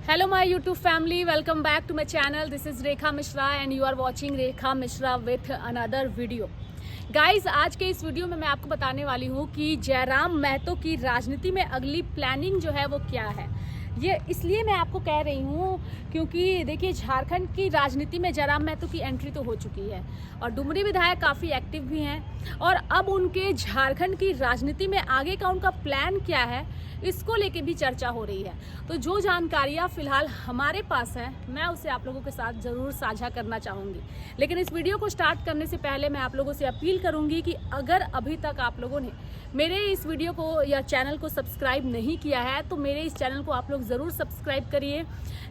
Hello my YouTube family, welcome back to my channel. This is Rekha Mishra and you are watching Rekha Mishra with another video. Guys आज के इस video में मैं आपको बताने वाली हूँ कि जयराम महतो की राजनीति में अगली प्लानिंग जो है वो क्या है। ये इसलिए मैं आपको कह रही हूँ क्योंकि देखिए झारखंड की राजनीति में जयराम महतो की एंट्री तो हो चुकी है और डुमरी विधायक काफ़ी एक्टिव भी हैं और अब उनके झारखंड की राजनीति में आगे का उनका प्लान क्या है इसको लेके भी चर्चा हो रही है। तो जो जानकारियाँ फिलहाल हमारे पास हैं मैं उसे आप लोगों के साथ ज़रूर साझा करना चाहूँगी। लेकिन इस वीडियो को स्टार्ट करने से पहले मैं आप लोगों से अपील करूँगी कि अगर अभी तक आप लोगों ने मेरे इस वीडियो को या चैनल को सब्सक्राइब नहीं किया है तो मेरे इस चैनल को आप लोग ज़रूर सब्सक्राइब करिए।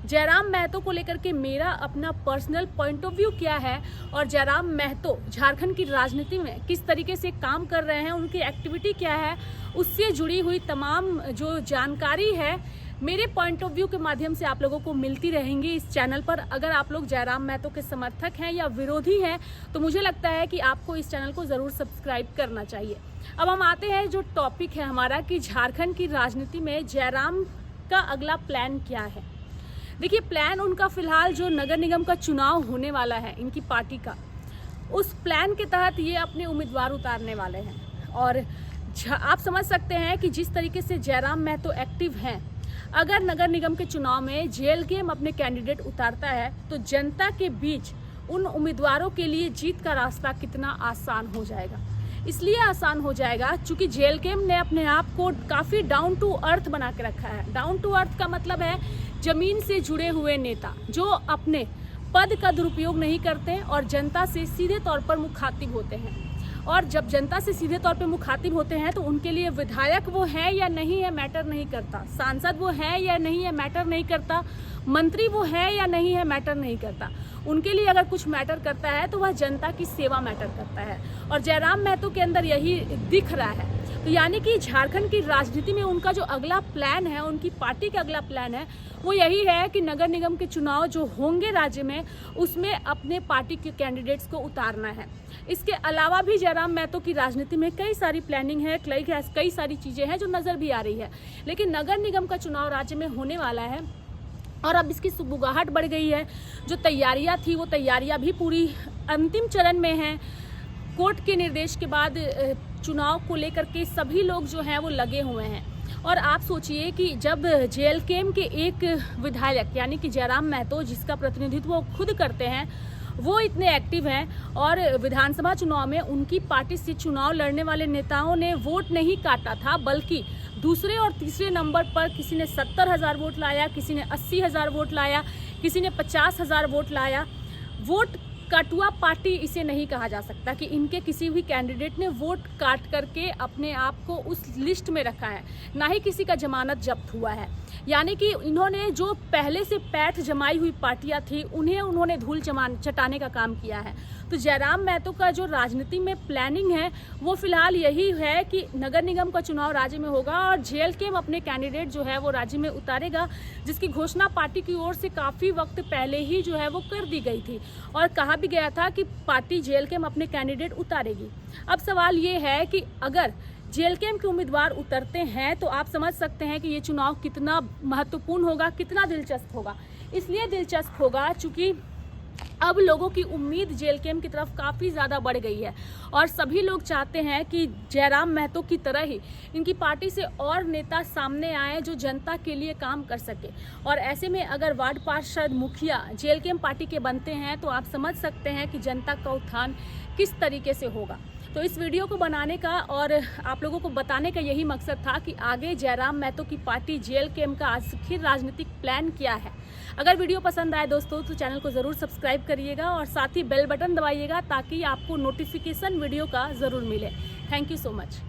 जयराम महतो को लेकर के मेरा अपना पर्सनल पॉइंट ऑफ व्यू क्या है और जयराम महतो झारखंड की राजनीति में किस तरीके से काम कर रहे हैं, उनकी एक्टिविटी क्या है, उससे जुड़ी हुई तमाम जो जानकारी है मेरे पॉइंट ऑफ व्यू के माध्यम से आप लोगों को मिलती रहेंगी इस चैनल पर। अगर आप लोग जयराम महतो के समर्थक हैं या विरोधी हैं तो मुझे लगता है कि आपको इस चैनल को ज़रूर सब्सक्राइब करना चाहिए। अब हम आते हैं जो टॉपिक है हमारा कि झारखंड की राजनीति में जयराम का अगला प्लान क्या है। देखिए प्लान उनका फिलहाल जो नगर निगम का चुनाव होने वाला है इनकी पार्टी का, उस प्लान के तहत ये अपने उम्मीदवार उतारने वाले हैं। और आप समझ सकते हैं कि जिस तरीके से जयराम महतो एक्टिव हैं, अगर नगर निगम के चुनाव में जेएलकेएम अपने कैंडिडेट उतारता है तो जनता के बीच उन उम्मीदवारों के लिए जीत का रास्ता कितना आसान हो जाएगा। इसलिए आसान हो जाएगा क्योंकि जेएलकेएम ने अपने आप को काफ़ी डाउन टू अर्थ बना के रखा है। डाउन टू अर्थ का मतलब है जमीन से जुड़े हुए नेता जो अपने पद का दुरुपयोग नहीं करते और जनता से सीधे तौर पर मुखातिब होते हैं। और जब जनता से सीधे तौर पे मुखातिब होते हैं तो उनके लिए विधायक वो है या नहीं है मैटर नहीं करता, सांसद वो है या नहीं है मैटर नहीं करता, मंत्री वो है या नहीं है मैटर नहीं करता। उनके लिए अगर कुछ मैटर करता है तो वह जनता की सेवा मैटर करता है और जयराम महतो के अंदर यही दिख रहा है। तो यानी कि झारखंड की राजनीति में उनका जो अगला प्लान है, उनकी पार्टी का अगला प्लान है वो यही है कि नगर निगम के चुनाव जो होंगे राज्य में उसमें अपने पार्टी के कैंडिडेट्स को उतारना है। इसके अलावा भी जयराम महतो की राजनीति में कई सारी प्लानिंग है, कई सारी चीज़ें हैं जो नज़र भी आ रही है। लेकिन नगर निगम का चुनाव राज्य में होने वाला है और अब इसकी सुगबुगाहट बढ़ गई है। जो तैयारियां थी वो तैयारियां भी पूरी अंतिम चरण में हैं। कोर्ट के निर्देश के बाद चुनाव को लेकर के सभी लोग जो हैं वो लगे हुए हैं। और आप सोचिए कि जब जेएलकेएम के एक विधायक यानी कि जयराम महतो जिसका प्रतिनिधित्व वो खुद करते हैं वो इतने एक्टिव हैं और विधानसभा चुनाव में उनकी पार्टी से चुनाव लड़ने वाले नेताओं ने वोट नहीं काटा था, बल्कि दूसरे और तीसरे नंबर पर किसी ने 70,000 वोट लाया, किसी ने 80,000 वोट लाया, किसी ने 50,000 वोट लाया। वोट काटुआ पार्टी इसे नहीं कहा जा सकता कि इनके किसी भी कैंडिडेट ने वोट काट करके अपने आप को उस लिस्ट में रखा है, ना ही किसी का जमानत जब्त हुआ है। यानी कि इन्होंने जो पहले से पैठ जमाई हुई पार्टियां थी उन्होंने धूल चटाने का काम किया है। तो जयराम महतो का जो राजनीति में प्लानिंग है वो फिलहाल यही है कि नगर निगम का चुनाव राज्य में होगा और जेएलकेएम अपने कैंडिडेट जो है वो राज्य में उतारेगा, जिसकी घोषणा पार्टी की ओर से काफ़ी वक्त पहले ही जो है वो कर दी गई थी और कहा भी गया था कि पार्टी जेएलकेएम अपने कैंडिडेट उतारेगी। अब सवाल ये है कि अगर जेएलकेएम के उम्मीदवार उतरते हैं तो आप समझ सकते हैं कि ये चुनाव कितना महत्वपूर्ण होगा, कितना दिलचस्प होगा। इसलिए दिलचस्प होगा चूँकि अब लोगों की उम्मीद जेएलकेएम की तरफ काफ़ी ज़्यादा बढ़ गई है और सभी लोग चाहते हैं कि जयराम महतो की तरह ही इनकी पार्टी से और नेता सामने आए जो जनता के लिए काम कर सके। और ऐसे में अगर वार्ड पार्षद मुखिया जेएलकेएम पार्टी के बनते हैं तो आप समझ सकते हैं कि जनता का उत्थान किस तरीके से होगा। तो इस वीडियो को बनाने का और आप लोगों को बताने का यही मकसद था कि आगे जयराम महतो की पार्टी जेएलकेएम का आखिर राजनीतिक प्लान क्या है। अगर वीडियो पसंद आए दोस्तों तो चैनल को ज़रूर सब्सक्राइब करिएगा और साथ ही बेल बटन दबाइएगा ताकि आपको नोटिफिकेशन वीडियो का ज़रूर मिले। Thank you so much.